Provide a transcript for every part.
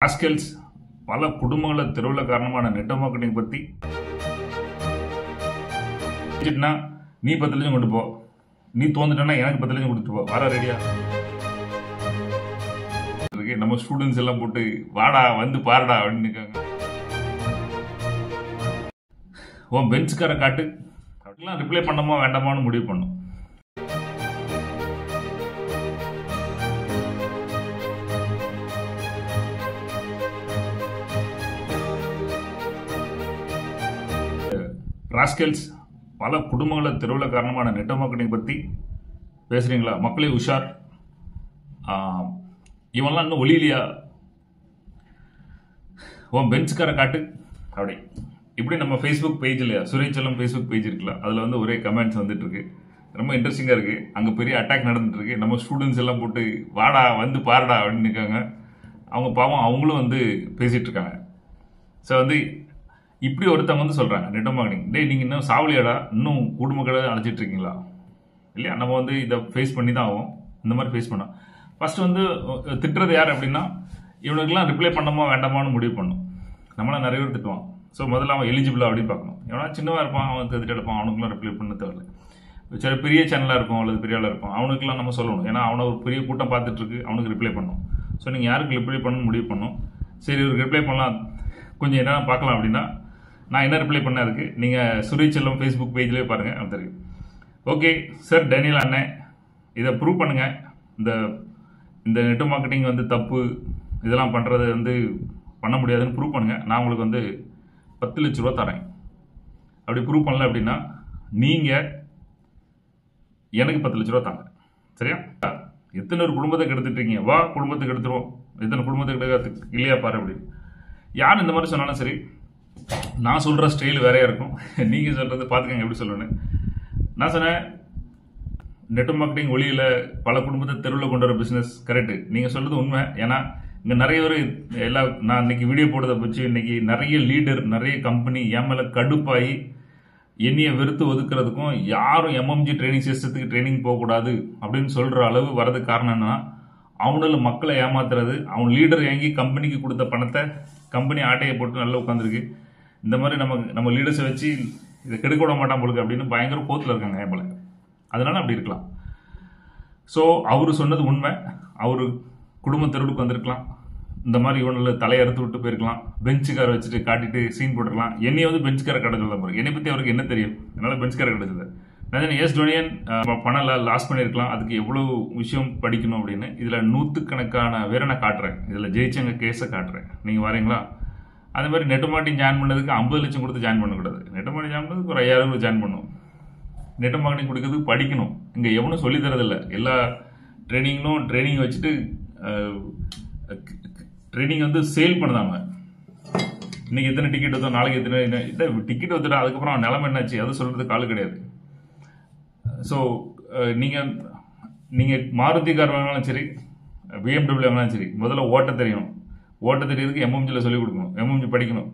ராஸ்கெல்ஸ் பல குடும்பங்கள தெருவுல காரணமான நெட்வொர்க் மார்க்கெட்டிங் பத்தி நீ 10 லட்சம் கொண்டு போ, நீ தோந்துட்டனா எனக்கு 10 லட்சம் கொடுத்துட்டு போ, வர ரெடியா? நம்ம ஸ்டூடெண்ட்ஸ் எல்லாம் போட்டு வாடா வந்து பாருடா அப்படின்னு இருக்காங்க. உன் பெஞ்ச் காரை காட்டு அப்படிலாம் ரிப்ளை பண்ணமா வேண்டாமான்னு முடிவு பண்ணும். ராஸ்கெல்ஸ் பல குடும்பங்கள தெருவுல காரணமான நெட்வொர்க் மார்க்கெட்டிங் பத்தி பேசுறீங்களா? மக்களே உஷார், இவன்லாம் இன்னும் ஒளியிலையா? உன் பெஞ்ச் காரை காட்டு அப்படி இப்படி நம்ம ஃபேஸ்புக் பேஜ் இல்லையா, சுரேச்சலம் ஃபேஸ்புக் பேஜ் இருக்குல்ல, அதில் வந்து ஒரே கமெண்ட்ஸ் வந்துட்டு இருக்கு. ரொம்ப இன்ட்ரெஸ்டிங்காக இருக்கு. அங்கே பெரிய அட்டாக் நடந்துட்டு இருக்கு. நம்ம ஸ்டூடெண்ட்ஸ் எல்லாம் போட்டு வாடா வந்து பாருடா அப்படின்னு இருக்காங்க. அவங்க பாவம் அவங்களும் வந்து பேசிட்டு இருக்காங்க. ஸோ வந்து இப்படி ஒருத்தவங்க வந்து சொல்றாங்க நெட்வொர்க் மார்க்கெட்டிங், டே நீங்க இன்னும் சாவலியாடா, இன்னும் குடும்ப கடை அழைச்சிட்டு இருக்கீங்களா இல்லையா? நம்ம வந்து இதை ஃபேஸ் பண்ணி தான் ஆகும். இந்த மாதிரி ஃபேஸ் பண்ணோம். ஃபர்ஸ்ட் வந்து திட்டுறது யார் அப்படின்னா, இவனுக்குலாம் ரிப்ளை பண்ணமா வேண்டாமான்னு முடிவு பண்ணும். நம்மளாம் நிறைய பேர் திட்டுவான். ஸோ முதல்ல அவன் எலிஜிபிளா அப்படின்னு பார்க்கணும். எவனா சின்னவா இருப்பான், அவன் திட்டு எடுப்பான், அவனுக்குலாம் ரிப்ளை பண்ண தேவையில்லை. சரி பெரிய சேனலாக இருக்கும் அல்லது பெரிய ஆளாக இருக்கும், அவனுக்குலாம் நம்ம சொல்லணும். ஏன்னா அவனை ஒரு பெரிய கூட்டம் பார்த்துட்டு இருக்கு, அவனுக்கு ரிப்ளை பண்ணணும். ஸோ நீங்கள் யாருக்கு ரிப்ளை பண்ணணும்னு முடிவு பண்ணணும். சரி ஒரு ரிப்ளை பண்ணலாம், கொஞ்சம் என்ன பார்க்கலாம் அப்படின்னா, நான் என்ன ரிப்ளை பண்ண அதுக்கு நீங்கள் சுரேச்சலம் ஃபேஸ்புக் பேஜ்லேயே பாருங்கள், எனக்கு தெரியும். ஓகே சார் டேனியல் அண்ணன், இதை ப்ரூவ் பண்ணுங்கள். இந்த இந்த நெட்வொர்க் மார்க்கெட்டிங் வந்து தப்பு, இதெல்லாம் பண்ணுறது வந்து பண்ண முடியாதுன்னு ப்ரூவ் பண்ணுங்கள். நான் உங்களுக்கு வந்து 10 லட்ச ரூபா தரேன். அப்படி ப்ரூவ் பண்ணல அப்படின்னா நீங்கள் எனக்கு 10 லட்ச ரூபா தாங்க, சரியா? எத்தனை ஒரு குடும்பத்தை கெடுத்துட்டு இருக்கீங்க, வா குடும்பத்தை கெடுத்துருவோம், எத்தனை குடும்பத்தை கெடுக்க இல்லையா பாரு அப்படின்னு யார் இந்த மாதிரி சொன்னாலும் சரி, நான் சொல்ற ஸ்டைல் வேறையா இருக்கும். நீங்க சொல்றது பாத்துக்கங்க எப்படி சொல்லணும். நான் சொன்னேன் நெட்வொர்க் மார்க்கெட்டிங் ஒளியில பல குடும்பத்தை தெருவில் கொண்டு வர பிசினஸ் கரெக்ட். நீங்க சொல்றது உண்மை. ஏன்னா இங்க நிறைய பேர் எல்லா நான் இன்னைக்கு வீடியோ போடுறத வச்சு இன்னைக்கு நிறைய லீடர் நிறைய கம்பெனி என் மேல கடுப்பாகி என்னைய வெறுத்து ஒதுக்குறதுக்கும், யாரும் எம்எம்ஜி ட்ரைனிங் சிஸ்டத்துக்கு ட்ரைனிங் போகக்கூடாது அப்படின்னு சொல்ற அளவு வரதுக்கு காரணம் என்னன்னா, அவனால மக்களை ஏமாத்துறது. அவன் லீடர் வாங்கி கம்பெனிக்கு கொடுத்த பணத்தை கம்பெனி ஆட்டையை போட்டு நல்லா உட்காந்துருக்கு. இந்த மாதிரி நம்ம லீடர்ஸை வச்சு இதை கெடுக்க விட மாட்டான் போலுக்கு அப்படின்னு பயங்கர கோத்தில் இருக்காங்க போல. அதனால அப்படி இருக்கலாம். ஸோ அவரு சொன்னது உண்மை. அவரு குடும்ப தெருவுக்கு வந்திருக்கலாம், இந்த மாதிரி இவனில் தலையறுத்து விட்டு போயிருக்கலாம், பெஞ்சுக்காரை வச்சுட்டு காட்டிட்டு சீன் போட்டுருக்கலாம். என்னைய வந்து பெஞ்சுக்காரை கடை சொல்ல போறேன். என்னை பற்றி அவருக்கு என்ன தெரியும்? அதனால பெஞ்சுக்காரை கிடைச்சது. நான் எஸ் டோனியன் பணம் லாஸ் பண்ணியிருக்கலாம், அதுக்கு எவ்வளோ விஷயம் படிக்கணும் அப்படின்னு. இதில் 100கணக்கான வேற நான் காட்டுறேன், இதில் ஜெயிச்சவங்க கேஸை காட்டுறேன். நீங்கள் வரீங்களா? அதே மாதிரி நெட்வொர்க் மார்க்கெட்டிங் ஜாயின் பண்ணதுக்கு 50 லட்சம் கொடுத்து ஜாயின் பண்ணக்கூடாது. நெட்வொர்க் மார்க்கெட்டிங் ஜாயின் பண்ணதுக்கு ஒரு 5000 ஜாயின் பண்ணும். நெட்வொர்க் மார்க்கெட்டிங் கொடுக்கறதுக்கு படிக்கணும். இங்கே எவனும் சொல்லி தரதில்ல. எல்லா ட்ரைனிங் வச்சுட்டு ட்ரைனிங் வந்து சேல் பண்ணுதாங்க. இன்னைக்கு எத்தனை டிக்கெட் வந்தோம், நாளைக்கு எத்தனை டிக்கெட் வந்துட்டா அதுக்கப்புறம் நிலைமை என்னாச்சு அது சொல்றதுக்கு ஆளு கிடையாது. ஸோ நீங்கள் மாருதி கார் வாங்கினாலும் சரி, பிஎம்டபிள்யூ வாங்கினாலும் சரி, முதல்ல ஓட்ட தெரியணும். ஓட்ட தெரியறதுக்கு எம்எம்ஜியில் சொல்லிக் கொடுக்கணும், எம்எம்ஜி படிக்கணும்.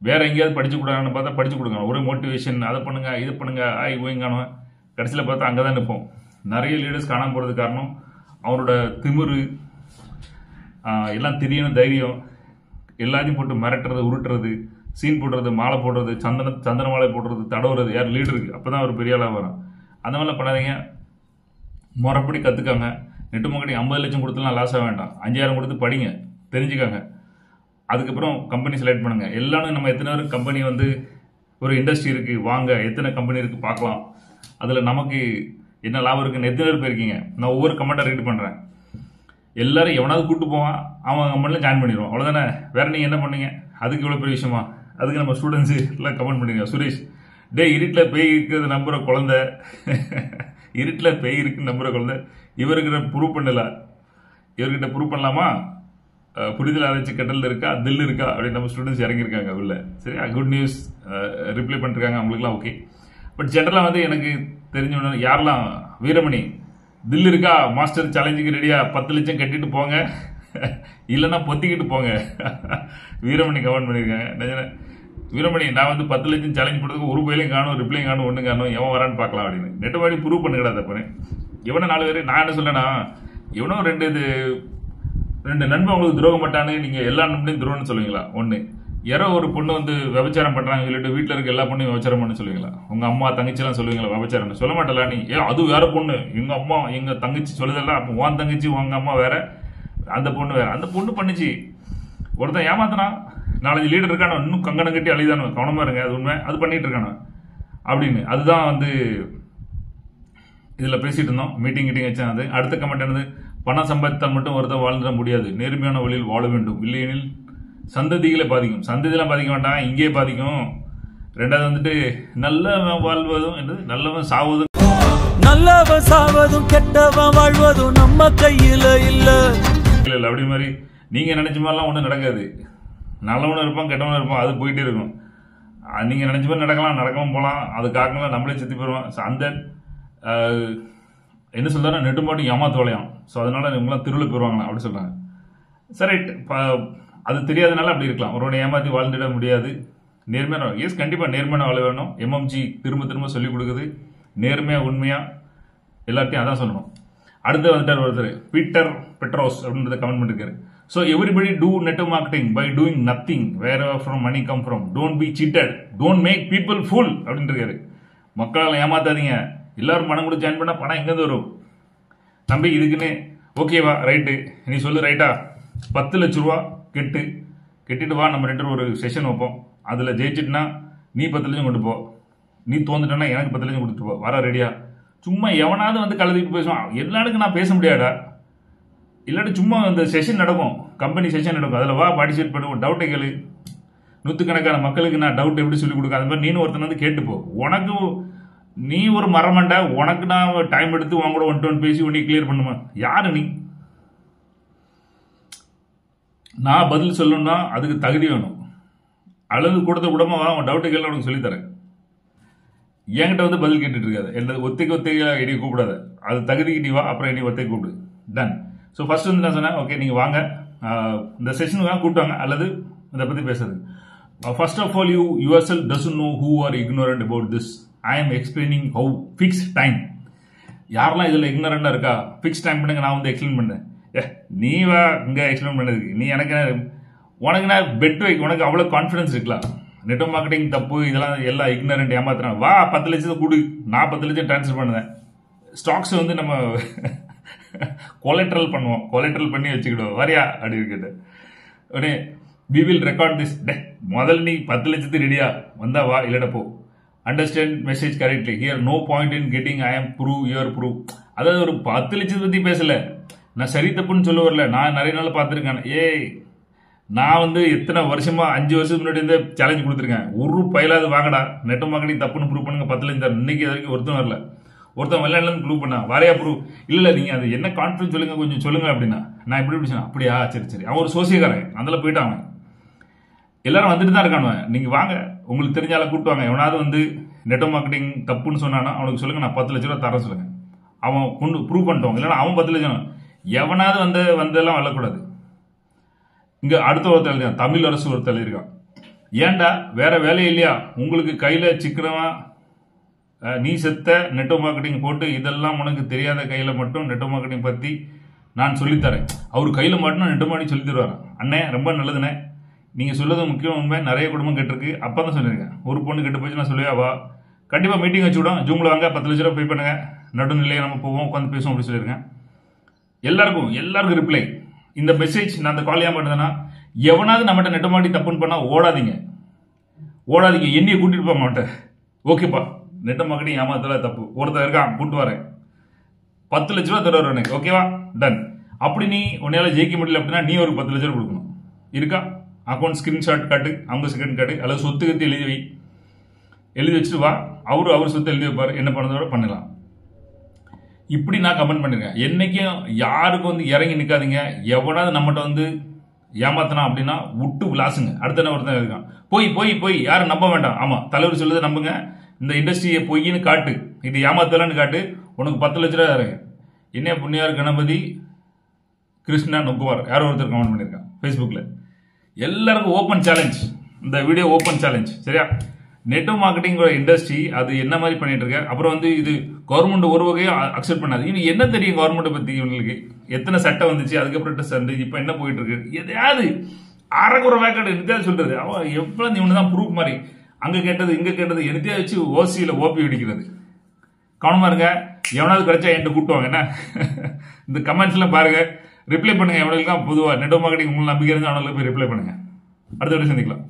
வேற எங்கேயாவது படிச்சு கொடுக்கணும்னு பார்த்தா படிச்சு கொடுக்கணும். ஒரு மோட்டிவேஷன், அதை பண்ணுங்க இது பண்ணுங்க ஓய்ங்கானவன் கடைசியில் பார்த்தா அங்கே தான் நிற்போம். நிறைய லீடர்ஸ் காணாமல் போகிறது காரணம் அவரோட திமிரு, எல்லாம் தெரியணும் தைரியம், எல்லாத்தையும் போட்டு மிரட்டுறது, உருட்டுறது, சீன் போடுறது, மாலை போடுறது, சந்தன மாலை போடுறது, தடவுறது யார் லீடருக்கு, அப்போ தான் அவர் பெரிய ஆளாக வரும். அந்த மாதிரிலாம் பண்ணாதீங்க. முறைப்படி கற்றுக்காங்க. நெட்வொர்க் மார்க்கெட்டிங் 50 லட்சம் கொடுத்துலாம் லாஸ் ஆக வேண்டாம். 5000 கொடுத்து படிங்க, தெரிஞ்சுக்காங்க. அதுக்கப்புறம் கம்பெனி செலக்ட் பண்ணுங்க. எல்லாரும் நம்ம எத்தனை பேர் கம்பெனி வந்து ஒரு இண்டஸ்ட்ரி இருக்கு வாங்க, எத்தனை கம்பெனி இருக்கு பார்க்கலாம், அதில் நமக்கு என்ன லாபம் இருக்குன்னு எத்தனை பேர் போயிருக்கீங்க. நான் ஒவ்வொரு கமெண்ட்டை ரீட் பண்ணுறேன். எல்லாரும் எவனாவது கூப்பிட்டு போவான், அவன் கம்பெனியில் ஜாயின் பண்ணிடுவான், அவ்வளோதானே. வேற நீங்கள் என்ன பண்ணீங்க? அதுக்கு இவ்வளோ பெரிய விஷயமா? அதுக்கு நம்ம ஸ்டூடெண்ட்ஸு எல்லாம் கமெண்ட் பண்ணுங்க. சுரேஷ் டே இருட்டில் பேய் இருக்கிறது நம்புற குழந்தை, இருட்டில் பேய் இருக்குன்னு நம்புற குழந்தை, இவருக்கு ப்ரூவ் பண்ணல, இவர்கிட்ட ப்ரூவ் பண்ணலாமா? புரிதல் ஆராய்ச்சி கட்டல் இருக்கா, தில் இருக்கா அப்படின்னு நம்ம ஸ்டூடெண்ட்ஸ் இறங்கியிருக்காங்க உள்ள. சரியா? குட் நியூஸ் ரிப்ளை பண்ணிருக்காங்க, அவங்களுக்குலாம் ஓகே. பட் ஜென்ரலாக வந்து எனக்கு தெரிஞ்சவன யாரெல்லாம், வீரமணி தில் இருக்கா, மாஸ்டர் சேலஞ்சுக்கு ரெடியா, 10 லட்சம் கட்டிட்டு போங்க, இல்லைன்னா பொத்திக்கிட்டு போங்க. வீரமணி கமெண்ட் பண்ணியிருக்காங்க. வீரமணி நான் வந்து 10 லட்சம் சேலஞ்ச் போடுறதுக்கு ஒரு பயிலையும் காணும், ரிப்ளையும் காணும், ஒன்று காணும், எவன் வரான்னு பார்க்கலாம் அப்படின்னு. நெட்வொர்க் மார்க்கெட்டிங் ப்ரூவ் பண்ணுங்கடா தப்பு. இவனை 4 பேர் நான் என்ன சொல்லேன்னா, இவனும் 2 இது 2 நண்பன் உங்களுக்கு துரோகம் பட்டானு நீங்க எல்லா நண்பனையும் துரோகம்னு சொல்லுவீங்களா? 1. யாரோ ஒரு பொண்ணு வந்து விபச்சாரம் பண்றாங்க சொல்லிட்டு வீட்டுல இருக்க எல்லா பொண்ணையும் விபச்சாரம் பண்ணு சொல்லுவீங்களா? உங்க அம்மா தங்கச்சி எல்லாம் சொல்லுவீங்களா விபச்சாரம்? சொல்ல மாட்டல நீ. அது வேற பொண்ணு, எங்க அம்மா எங்க தங்கச்சி சொல்லுதெல்லாம், அப்போ உன் தங்கச்சி உங்க அம்மா வேற, அந்த பொண்ணு வேற. அந்த பொண்ணு பண்ணிச்சு, ஒருத்தன் ஏமாத்தினா 4-5 லீடர் இருக்கானோ இன்னும் கங்கணம் கட்டி அழிதானோ, கவனமா இருங்க, அது உண்மை, அது பண்ணிட்டு இருக்கானோ அப்படின்னு. அதுதான் வந்து இதுல பேசிட்டு இருந்தோம். மீட்டிங் வச்சா. அது அடுத்த கமெண்ட் என்னது, பணம் சம்பாதித்தால் மட்டும் ஒருத்தர் வாழ்ந்துட முடியாது, நேர்மையான வழியில் வாழ வேண்டும், இல்லையெனில் சந்ததிகளை பாதிக்கும். சந்ததியெல்லாம் பாதிக்க வேண்டாம், இங்கே பாதிக்கும். 2வது வந்துட்டு நல்லவன் வாழ்வதும் என்னது, நல்லவன் சாவதும், நல்லவன் சாவதும் கெட்டவன் வாழ்வதும் நம்ம கையில இல்ல இல்ல. அப்படி மாதிரி நீங்க நினைச்ச மாதிரிலாம் ஒன்றும் நடக்காது. நல்லவனும் இருப்பான், கெட்டவனும் இருப்பான், அது போயிட்டே இருக்கும். நீங்க நினைச்ச மாதிரி நடக்கலாம், நடக்காம போகலாம், அது காக்கலாம், நம்மளே செத்து போயிடுவோம். அந்த என்ன சொல்றாரு, நெட்டு மாட்டி ஏமாத்து வளையம். ஸோ அதனால இவங்களாம் திருவிழா போயிடுவாங்களா அப்படி சொல்றாங்க. சரி, அது தெரியாதனால அப்படி இருக்கலாம். ஒருவனை ஏமாத்தி வாழ்ந்துட முடியாது. நேர்மையான, எஸ் கண்டிப்பா நேர்மையான வாழ வேணும். MMG திரும்ப திரும்ப சொல்லிக் கொடுக்குது, நேர்மையா உண்மையா எல்லாத்தையும் அதான் சொல்லணும். அடுத்து வந்துட்டார் ஒருத்தர், பீட்டர் பெட்ரோஸ் அப்படின்றத கமெண்ட் பண்ணிருக்காரு. So everybody do network marketing by doing nothing, where from money come from, don't be cheated, don't make people fool அப்படின்னு இருக்காரு. மக்களால் ஏமாத்தாதீங்க, எல்லாரும் பணம் கொடுத்து ஜாயின் பண்ணா பணம் எங்கேருந்து வரும் தம்பி? இதுக்குன்னு ஓகேவா, ரைட்டு, நீ சொல்லு ரைட்டா, 10 லட்ச ரூபா கெட்டிட்டு வா, நம்ம 2 ஒரு செஷன் வைப்போம். அதில் ஜெயிச்சிட்டுனா நீ 10 லட்சம் கொண்டு போ, நீ தோந்துட்டனா எனக்கு 10 லட்சம் கொடுத்துட்டு போ, வர ரெடியா? சும்மா எவனாவது வந்து கலந்துட்டு பேசுவான், எல்லாருக்கும் நான் பேச முடியாடா. இல்லாட்டி சும்மா அந்த செஷன் நடக்கும், கம்பெனி செஷன் நடக்கும், அதில் வா பார்ட்டிசிபேட் பண்ணுவோம், டவுட்டை கேளு. 100கணக்கான மக்களுக்கு நான் டவுட் எப்படி சொல்லிக் கொடுக்க, அது மாதிரி நீனு ஒருத்தன் வந்து கேட்டுப்போ. உனக்கு நீ ஒரு மரமண்டா, உனக்கு நான் டைம் எடுத்து உன் கூட 1 to 1 பேசி உன்னை கிளியர் பண்ணுமா? யாரு நீ? நான் பதில் சொல்லணும்னா அதுக்கு தகுதி வேணும். அளவு கொடுத்த விடமா வா, உன் டவுட்டு கேள்வி உனக்கு சொல்லித்தரேன். என்கிட்ட வந்து பதில் கேட்டுட்டு இருக்காது, என்ன ஒத்திக்க என்னை கூப்பிடாத, அது தகுதிக்கு நீ வா, அப்புறம் என்னை ஒத்திக்க கூப்பிடு. டன். ஸோ ஃபர்ஸ்ட் வந்து நான் சொன்னேன், ஓகே நீங்கள் வாங்க, இந்த செஷனுக்கு கூப்பிட்டாங்க அல்லது இதை பற்றி பேசுறது. First of all, yourself doesn't know who are ignorant about this. I am explaining how fix time. யாரெல்லாம் இதில் இக்னரண்டாக இருக்கா, ஃபிக்ஸ் டைம் பண்ணுங்க, நான் வந்து எக்ஸ்பிளைன் பண்ணேன். நீ வா இங்கே எக்ஸ்பிளைன் பண்ணதுக்கு, நீ எனக்கு உனக்கு நான் பெட் வைக்க, உனக்கு அவ்வளோ கான்ஃபிடன்ஸ் இருக்கலாம். நெட்வொர்க் மார்க்கெட்டிங் தப்பு, இதெல்லாம் எல்லாம் இக்னரண்ட் ஏமாத்துறான். வா 10 லட்சத்தை கொடு, நான் 10 லட்சம் ட்ரான்ஸ்ஃபர் பண்ணுவேன். ஸ்டாக்ஸ் வந்து நம்ம கொலெட்ரல் பண்ணுவோம், கொலெட்ரல் பண்ணி வச்சுக்கிடுவோம், வரியா அப்படின்னு கேட்டேன். உடனே வி வில் ரெக்கார்ட் திஸ். முதல்ல நீ 10 லட்சத்துக்கு ரெடியா வந்தா வா, இல்லைட போ. Understand message correctly, here no point in getting I am prove your prove. அதாவது ஒரு 10 லட்சத்தை பற்றி பேசல, நான் சரி தப்புன்னு சொல்ல வரல. நான் நிறைய நாள் பார்த்துருக்கேன். நான் வந்து எத்தனை வருஷமா 5 வருஷத்துக்கு முன்னாடி இருந்தே சேலஞ்ச் கொடுத்துருக்கேன். ஒரு பயிலாவது வாங்கடா, நெட்வொர்க் மார்க்கெட்டிங் தப்புன்னு ப்ரூவ் பண்ணுங்க, 10 லட்சம் தரேன். இன்னைக்கு வரைக்கும் ஒருத்தன் வரல. ஒருத்தன் வெளிநாட்டுல ப்ரூவ் பண்ணா, வரையா ப்ரூவ் இல்லை, நீங்கள் அது என்ன கான்ஃபிடன்ஸ் சொல்லுங்க, கொஞ்சம் சொல்லுங்க அப்படின்னா. நான் இப்படி சொன்னேன், அப்படியா சரி. அவன் ஒரு சோசியக்காரன், அதில் போயிட்டு அவன் எல்லாரும் வந்துட்டு தான் இருக்கானுவன். நீங்கள் வாங்க, உங்களுக்கு தெரிஞ்சால கூப்பிட்டு எவனாவது வந்து நெட்வொர்க் மார்க்கெட்டிங் தப்புன்னு சொன்னானா அவனுக்கு சொல்லுங்க, நான் 10 லட்ச ரூபா தரேன் சொல்லுங்க. அவன் கொண்டு ப்ரூவ் பண்ணிட்டோம், இல்லைன்னா அவன் 10 லட்சம். எவனாவது வந்தெல்லாம் வரக்கூடாது. இங்க அடுத்த ஒருத்தர் எழுதியான், தமிழ் அரசு ஒருத்தர் எழுதியிருக்கான். ஏன்டா வேற வேலையே இல்லையா உங்களுக்கு, கையில சிக்கிறவா நீ செத்த நெட்வொர்க் மார்க்கெட்டிங் போட்டு, இதெல்லாம் உனக்கு தெரியாத கையில மட்டும் நெட்வொர்க் மார்க்கெட்டிங் பத்தி நான் சொல்லித்தரேன். அவர் கையில மட்டும் நெட்வொர்க் மார்க்கெட்டிங் சொல்லி தருவாரு. அண்ணே ரொம்ப நல்லதுண்ணே, நீங்க சொல்றது முக்கியம், உண்மை. நிறைய குடும்பம் கேட்டிருக்கு, அப்பதான் சொல்லியிருக்கேன். ஒரு பொண்ணு கெட்டு போச்சு, நான் சொல்லுவா வா, கண்டிப்பா மீட்டிங் வச்சு விடும், ஜூம்ல வாங்க, 10 லட்ச ரூபா பே பண்ணுங்க, நடுநிலையை நம்ம போவோம், உட்காந்து பேசுவோம் அப்படி சொல்லியிருக்கேன். எல்லாருக்கும் ரிப்ளை. இந்த மெசேஜ் நான் அந்த கால் ஏன் பண்ணுறேன்னா, எவனாவது நம்மகிட்ட நெட்வொர்க் மார்க்கெட்டிங் தப்புன்னு பண்ணா ஓடாதீங்க, என்னைய கூட்டிட்டு போக மாட்டேன். ஓகேப்பா, நெட்வொர்க் மார்க்கெட்டிங் ஏமாத்தல தப்பு, ஒருத்தர் இருக்கான் கூட்டு வரேன், 10 லட்ச ரூபா தருவார் எனக்கு, ஓகேவா டன். அப்படி நீ உன்னால ஜெயிக்க முடியல அப்படின்னா நீ ஒரு 10 லட்ச ரூபா கொடுக்கணும். இருக்கா அக்கௌண்ட் ஸ்கிரீன்ஷாட் காட்டு, அவங்க செகண்ட் காட்டு, அல்லது சொத்து கத்தி எழுதி வச்சுட்டு வா, அவர் சொத்து எழுதி வைப்பாரு, என்ன பண்ணதோட பண்ணலாம். இப்படி நான் கமெண்ட் பண்ணிருக்கேன். என்னைக்கும் யாருக்கும் வந்து இறங்கி நிற்காதீங்க. எவனாவது நம்மகிட்ட வந்து ஏமாத்தனா அப்படின்னா விட்டு விளாசுங்க. அடுத்த என்ன ஒருத்தன் இருக்கான், போய் யாரும் நம்ப வேண்டாம். ஆமா, தலைவர் சொல்லுதை நம்புங்க, இந்த இண்டஸ்ட்ரியை பொய்ன்னு காட்டு, இது ஏமாத்தலன்னு காட்டு, உனக்கு 10 லட்ச ரூபா இறங்க. என்ன புண்ணியார் கணபதி கிருஷ்ணா நொக்குவார் யாரோ ஒருத்தர் கமெண்ட் பண்ணியிருக்கான் ஃபேஸ்புக்கில். எல்லாருக்கும் ஓப்பன் சேலஞ்ச், இந்த வீடியோ ஓப்பன் சேலஞ்ச், சரியா? நெட்வொர்க் மார்க்கெட்டிங் இண்டஸ்ட்ரி அது என்ன மாதிரி பண்ணிட்டு இருக்க. அப்புறம் வந்து இது கவர்மெண்ட் ஒரு வகையும் அக்செப்ட் பண்ணாது. இன்னும் என்ன தெரியும் கவர்மெண்ட் பத்தி இவங்களுக்கு? எத்தனை சட்டம் வந்துச்சு, அதுக்கப்புறம் சண்டை, இப்ப என்ன போயிட்டு இருக்கு, எதையாவது அரைக்குறை வேக்காடு என்னத்தையாவது சொல்றது. அவன் எவ்வளவு இவனு தான் ப்ரூஃப் மாதிரி அங்க கேட்டது இங்க கேட்டது என்னத்தையா வச்சு ஓசியில ஓபி அடிக்கிறது. கவனமா இருங்க. எவனாவது கிடைச்சா என்கிட்ட கூட்டுவாங்க என்ன. இந்த கமெண்ட்ஸ்ல பாருங்க, ரிப்ளை பண்ணுங்க. எவனுக்கு பொதுவாக நெட்வொர்க் மார்க்கெட்டிங் உங்களுக்கு நம்பிக்கை இருந்தால் அவனுக்கு போய் ரிப்ளை பண்ணுங்க. அடுத்த வீடியோ சந்திக்கலாம்.